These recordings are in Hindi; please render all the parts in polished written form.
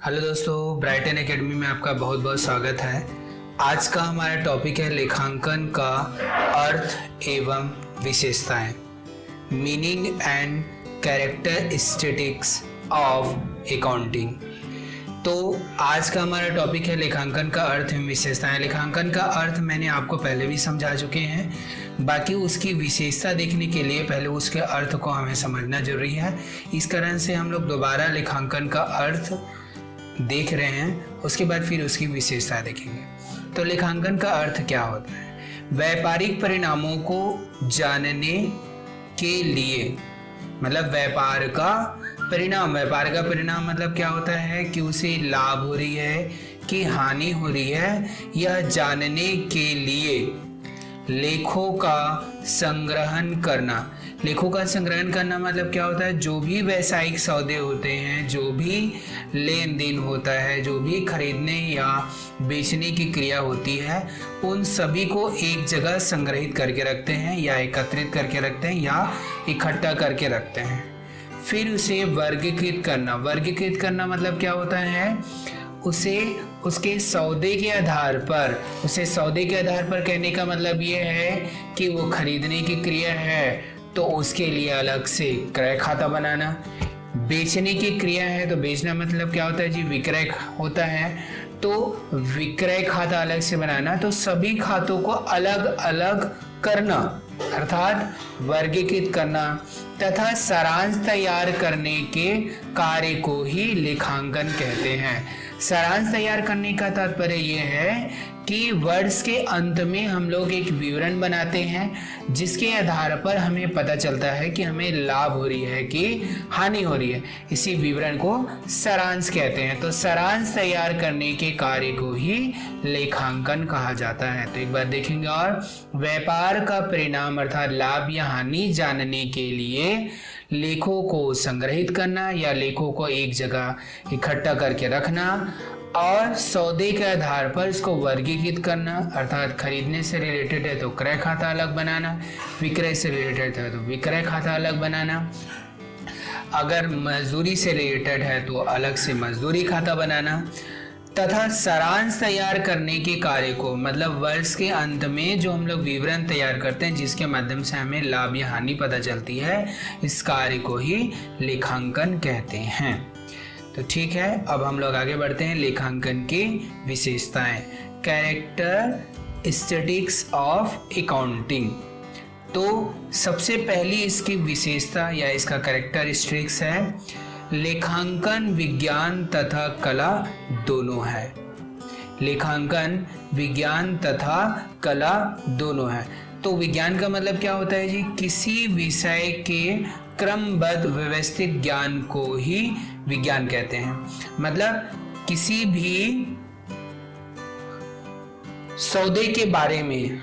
हेलो दोस्तों, ब्राइटन एकेडमी में आपका बहुत बहुत स्वागत है। आज का हमारा टॉपिक है लेखांकन का अर्थ एवं विशेषताएं, meaning and characteristics of accounting. तो आज का हमारा टॉपिक है लेखांकन का अर्थ एवं विशेषताएं। लेखांकन का अर्थ मैंने आपको पहले भी समझा चुके हैं, बाकी उसकी विशेषता देखने के लिए पहले उसके अर्थ को हमें समझना जरूरी है। इस कारण से हम लोग दोबारा लेखांकन का अर्थ देख रहे हैं, उसके बाद फिर उसकी विशेषता देखेंगे। तो लेखांकन का अर्थ क्या होता है? व्यापारिक परिणामों को जानने के लिए, मतलब व्यापार का परिणाम मतलब क्या होता है कि उसे लाभ हो रही है कि हानि हो रही है, यह जानने के लिए लेखों का संग्रहण करना। लेखों का संग्रहण करना मतलब क्या होता है? जो भी व्यावसायिक सौदे होते हैं, जो भी लेन देन होता है, जो भी खरीदने या बेचने की क्रिया होती है, उन सभी को एक जगह संग्रहित करके रखते हैं या एकत्रित करके रखते हैं या इकट्ठा करके रखते हैं। फिर उसे वर्गीकृत करना मतलब क्या होता है? उसे उसके सौदे के आधार पर, कहने का मतलब ये है कि वो खरीदने की क्रिया है तो उसके लिए अलग से क्रय खाता बनाना, बेचने की क्रिया है तो बेचना मतलब क्या होता है जी? विक्रय होता है, तो विक्रय खाता अलग से बनाना। तो सभी खातों को अलग अलग करना अर्थात वर्गीकृत करना तथा सारांश तैयार करने के कार्य को ही लेखांकन कहते हैं। सारांश तैयार करने का तात्पर्य यह है कि वर्ष के अंत में हम लोग एक विवरण बनाते हैं जिसके आधार पर हमें पता चलता है कि हमें लाभ हो रही है कि हानि हो रही है। इसी विवरण को सारांश कहते हैं। तो सारांश तैयार करने के कार्य को ही लेखांकन कहा जाता है। तो एक बार देखेंगे, और व्यापार का परिणाम अर्थात लाभ या हानि जानने के लिए लेखों को संग्रहित करना या लेखों को एक जगह इकट्ठा करके रखना और सौदे के आधार पर इसको वर्गीकृत करना अर्थात खरीदने से रिलेटेड है तो क्रय खाता अलग बनाना, विक्रय से रिलेटेड है तो विक्रय खाता अलग बनाना, अगर मजदूरी से रिलेटेड है तो अलग से मजदूरी खाता बनाना, तथा सारांश तैयार करने के कार्य को मतलब वर्ष के अंत में जो हम लोग विवरण तैयार करते हैं जिसके माध्यम से हमें लाभ या हानि पता चलती है, इस कार्य को ही लेखांकन कहते हैं। तो ठीक है, अब हम लोग आगे बढ़ते हैं। लेखांकन की विशेषताएं, कैरेक्टरिस्टिक्स ऑफ अकाउंटिंग। तो सबसे पहली इसकी विशेषता या इसका कैरेक्टरिस्टिक्स है, लेखांकन विज्ञान तथा कला दोनों है। लेखांकन विज्ञान तथा कला दोनों है। तो विज्ञान का मतलब क्या होता है जी? किसी विषय के क्रमबद्ध व्यवस्थित ज्ञान को ही विज्ञान कहते हैं। मतलब किसी भी सौदे के बारे में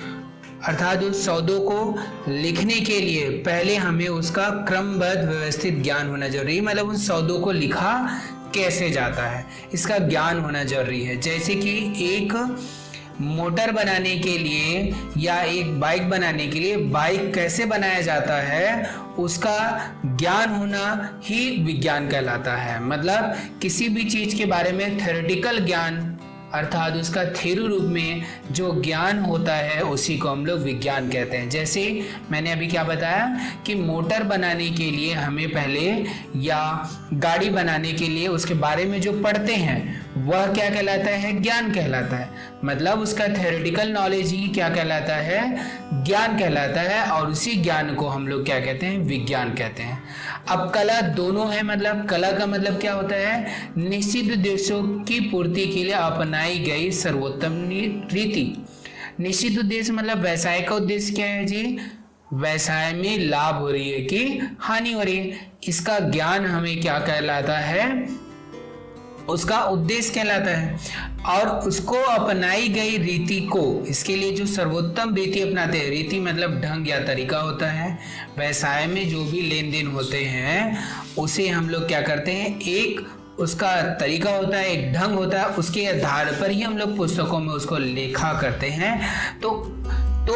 अर्थात उस सौदों को लिखने के लिए पहले हमें उसका क्रमबद्ध व्यवस्थित ज्ञान होना जरूरी है। मतलब उन सौदों को लिखा कैसे जाता है इसका ज्ञान होना जरूरी है। जैसे कि एक मोटर बनाने के लिए या एक बाइक बनाने के लिए बाइक कैसे बनाया जाता है उसका ज्ञान होना ही विज्ञान कहलाता है। मतलब किसी भी चीज के बारे में थ्योरेटिकल ज्ञान अर्थात उसका थ्योरी रूप में जो ज्ञान होता है उसी को हम लोग विज्ञान कहते हैं। जैसे मैंने अभी क्या बताया कि मोटर बनाने के लिए हमें पहले या गाड़ी बनाने के लिए उसके बारे में जो पढ़ते हैं वह क्या कहलाता है? ज्ञान कहलाता है। मतलब उसका थ्योरेटिकल नॉलेज ही क्या कहलाता है? ज्ञान कहलाता है। और उसी ज्ञान को हम लोग क्या कहते हैं? विज्ञान कहते हैं। अब कला दोनों है। मतलब कला का मतलब क्या होता है? निश्चित उद्देश्यों की पूर्ति के लिए अपनाई गई सर्वोत्तम रीति। निश्चित उद्देश्य मतलब व्यवसाय का उद्देश्य क्या है जी? व्यवसाय में लाभ हो रही है कि हानि हो रही है, इसका ज्ञान हमें क्या कहलाता है? उसका उद्देश्य कहलाता है। और उसको अपनाई गई रीति को, इसके लिए जो सर्वोत्तम रीति अपनाते हैं, रीति मतलब ढंग या तरीका होता है। व्यवसाय में जो भी लेन देन होते हैं उसे हम लोग क्या करते हैं? एक उसका तरीका होता है, एक ढंग होता है, उसके आधार पर ही हम लोग पुस्तकों में उसको लेखा करते हैं। तो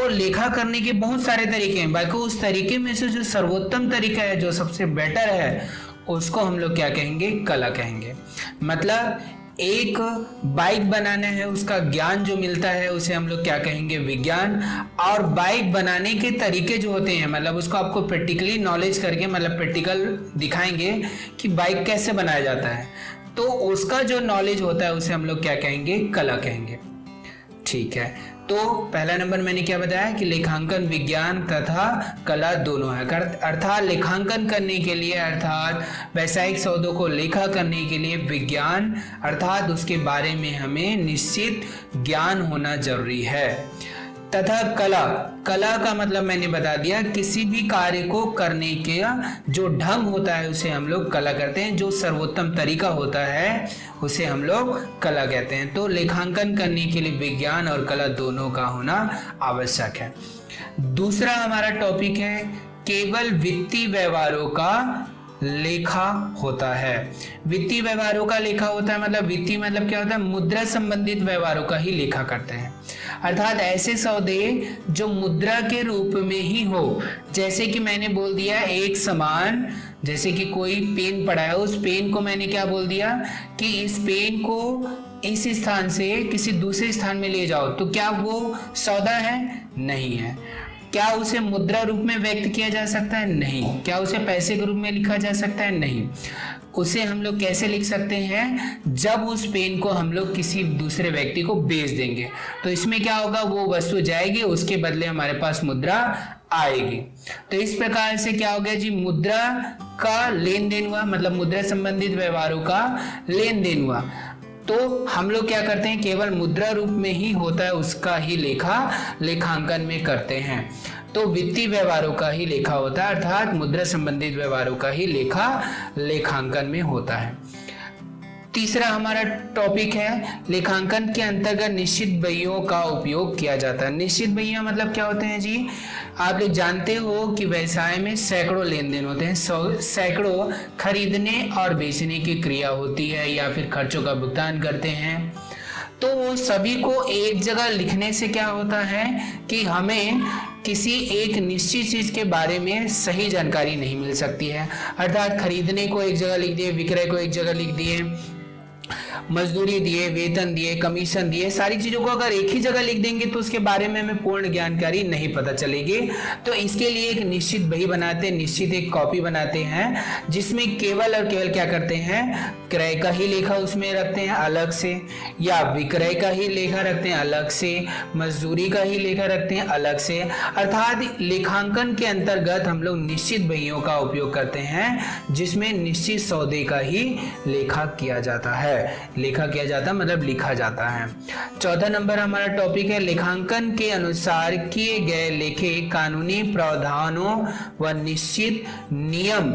लेखा करने के बहुत सारे तरीके हैं, बाकी उस तरीके में से जो सर्वोत्तम तरीका है, जो सबसे बेटर है, उसको हम लोग क्या कहेंगे? कला कहेंगे। मतलब एक बाइक बनाना है उसका ज्ञान जो मिलता है उसे हम लोग क्या कहेंगे, विज्ञान। और बाइक बनाने के तरीके जो होते हैं, मतलब उसको आपको प्रैक्टिकली नॉलेज करके, मतलब प्रैक्टिकल दिखाएंगे कि बाइक कैसे बनाया जाता है, तो उसका जो नॉलेज होता है उसे हम लोग क्या कहेंगे, कला कहेंगे। ठीक है, तो पहला नंबर मैंने क्या बताया कि लेखांकन विज्ञान तथा कला दोनों है। अर्थात लेखांकन करने के लिए, अर्थात वैश्विक सौदों को लेखा करने के लिए विज्ञान अर्थात उसके बारे में हमें निश्चित ज्ञान होना जरूरी है। तथा कला, कला का मतलब मैंने बता दिया, किसी भी कार्य को करने का जो ढंग होता है उसे हम लोग कला कहते हैं, जो सर्वोत्तम तरीका होता है उसे हम लोग कला कहते हैं। तो लेखांकन करने के लिए विज्ञान और कला दोनों का होना आवश्यक है। दूसरा हमारा टॉपिक है केवल वित्तीय व्यवहारों का लेखा होता है। वित्तीय व्यवहारों का लेखा होता है मतलब वित्तीय मतलब क्या होता है, मुद्रा संबंधित व्यवहारों का ही लेखा करते हैं। अर्थात ऐसे सौदे जो मुद्रा के रूप में ही हो, जैसे कि मैंने बोल दिया एक सामान, जैसे कि कोई पेन पड़ा है, उस पेन को मैंने क्या बोल दिया कि इस पेन को इस स्थान से किसी दूसरे स्थान में ले जाओ, तो क्या वो सौदा है? नहीं है। क्या उसे मुद्रा रूप में व्यक्त किया जा सकता है? नहीं। क्या उसे पैसे के रूप में लिखा जा सकता है? नहीं। उसे हम लोग कैसे लिख सकते हैं, जब उस पेन को हम लोग किसी दूसरे व्यक्ति को बेच देंगे तो इसमें क्या होगा, वो वस्तु जाएगी, उसके बदले हमारे पास मुद्रा आएगी। तो इस प्रकार से क्या हो गया जी, मुद्रा का लेन देन हुआ, मतलब मुद्रा संबंधित व्यवहारों का लेन देन हुआ। तो हम लोग क्या करते हैं, केवल मुद्रा रूप में ही होता है उसका ही लेखा लेखांकन में करते हैं। तो वित्तीय व्यवहारों का ही लेखा होता है, अर्थात मुद्रा संबंधित व्यवहारों का ही लेखा लेखांकन में होता है। तीसरा हमारा टॉपिक है लेखांकन के अंतर्गत निश्चित बहियों का उपयोग किया जाता है। निश्चित बहियां मतलब क्या होते हैं जी, आप लोग जानते हो कि व्यवसाय में सैकड़ों लेन देन होते हैं, सैकड़ों खरीदने और बेचने की क्रिया होती है या फिर खर्चों का भुगतान करते हैं। तो सभी को एक जगह लिखने से क्या होता है कि हमें किसी एक निश्चित चीज के बारे में सही जानकारी नहीं मिल सकती है। अर्थात खरीदने को एक जगह लिख दिए, विक्रय को एक जगह लिख दिए, मजदूरी दिए, वेतन दिए, कमीशन दिए, सारी चीजों को अगर एक ही जगह लिख देंगे तो उसके बारे में हमें पूर्ण जानकारी नहीं पता चलेगी। तो इसके लिए एक निश्चित बही बनाते हैं, निश्चित एक कॉपी बनाते हैं, जिसमें केवल और केवल क्या करते हैं, क्रय का ही लेखा उसमें रखते हैं अलग से, या विक्रय का ही लेखा रखते हैं अलग से, मजदूरी का ही लेखा रखते हैं अलग से। अर्थात लेखांकन के अंतर्गत हम लोग निश्चित बहियों का उपयोग करते हैं, जिसमें निश्चित सौदे का ही लेखा किया जाता है। लेखा किया जाता मतलब लिखा जाता है। चौथा नंबर हमारा टॉपिक है लेखांकन के अनुसार किए गए लेखे कानूनी प्रावधानों व निश्चित नियम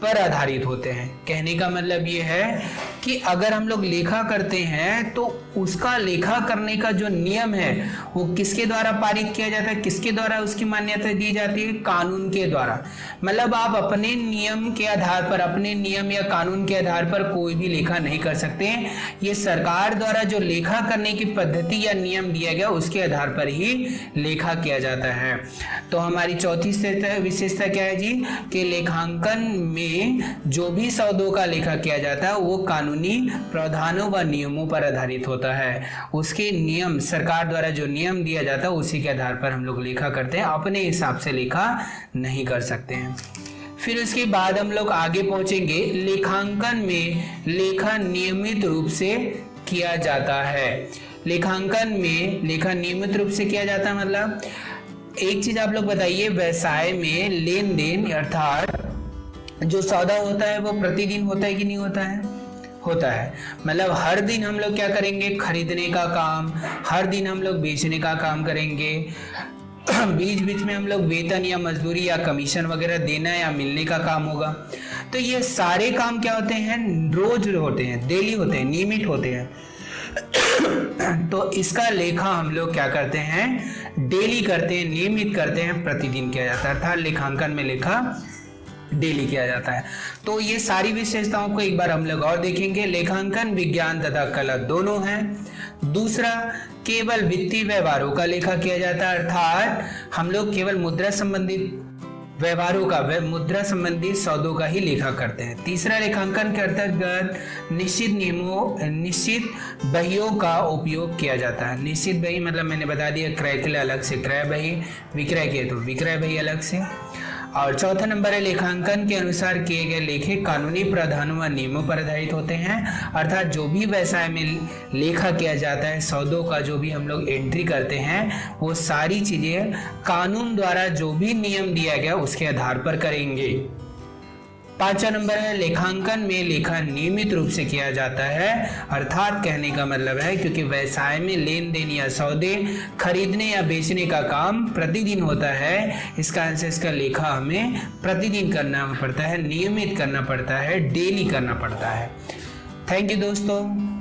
पर आधारित होते हैं। कहने का मतलब ये है कि अगर हम लोग लेखा करते हैं तो उसका लेखा करने का जो नियम है वो किसके द्वारा पारित किया जाता है, किसके द्वारा उसकी मान्यता दी जाती है, कानून के द्वारा। मतलब आप अपने नियम के आधार पर, अपने नियम या कानून के आधार पर कोई भी लेखा नहीं कर सकते। ये सरकार द्वारा जो लेखा करने की पद्धति या नियम दिया गया उसके आधार पर ही लेखा किया जाता है। तो हमारी चौथी विशेषता क्या है जी, कि लेखांकन में जो भी सौदों का लेखा किया जाता है वो कानूनी प्रावधानों व नियमों पर आधारित होता है। उसके नियम, सरकार द्वारा जो नियम दिया जाता है उसी के आधार पर हम लोग लेखा करते हैं, अपने हिसाब से लेखा नहीं कर सकते हैं। फिर उसके बाद हम लोग आगे पहुंचेंगे, लेखांकन में लेखा नियमित रूप से किया जाता है। लेखांकन में लेखा नियमित रूप से किया जाता है मतलब एक चीज आप लोग बताइए, व्यवसाय में लेन देन अर्थात जो सौदा होता है वो प्रतिदिन होता है कि नहीं होता है? होता है। मतलब हर दिन हम लोग क्या करेंगे, खरीदने का काम, हर दिन हम लोग बेचने का काम करेंगे, बीच बीच में हम लोग वेतन या मजदूरी या कमीशन वगैरह देना या मिलने का काम होगा। तो ये सारे काम क्या होते हैं, रोज होते हैं, डेली होते हैं, नियमित होते हैं। तो इसका लेखा हम लोग क्या करते हैं, डेली करते हैं, नियमित करते हैं, प्रतिदिन किया जाता है। अर्थात लेखांकन में लेखा डेली किया जाता है। तो ये सारी विशेषताओं को एक बार हम लोग और देखेंगे। लेखांकन विज्ञान तथा कला दोनों हैं। दूसरा, केवल वित्तीय व्यवहारों का लेखा किया जाता है, अर्थात हम लोग केवल मुद्रा संबंधित व्यवहारों का मुद्रा संबंधी सौदों का ही लेखा करते हैं। तीसरा, लेखांकन के अंतर्गत निश्चित नियमों, निश्चित बहियों का उपयोग किया जाता है। निश्चित बही मतलब मैंने बता दिया, क्रय के लिए अलग से क्रय बही, विक्रय के तो विक्रय बही अलग से। और चौथा नंबर है, लेखांकन के अनुसार किए गए लेखे कानूनी प्रावधानों व नियमों पर आधारित होते हैं। अर्थात जो भी व्यवसाय में लेखा किया जाता है, सौदों का जो भी हम लोग एंट्री करते हैं, वो सारी चीजें कानून द्वारा जो भी नियम दिया गया उसके आधार पर करेंगे। पांचवा नंबर है, लेखांकन में लेखा नियमित रूप से किया जाता है। अर्थात कहने का मतलब है क्योंकि व्यवसाय में लेन देन या सौदे खरीदने या बेचने का काम प्रतिदिन होता है, इसका आंसर इसका लेखा हमें प्रतिदिन करना पड़ता है, नियमित करना पड़ता है, डेली करना पड़ता है। थैंक यू दोस्तों।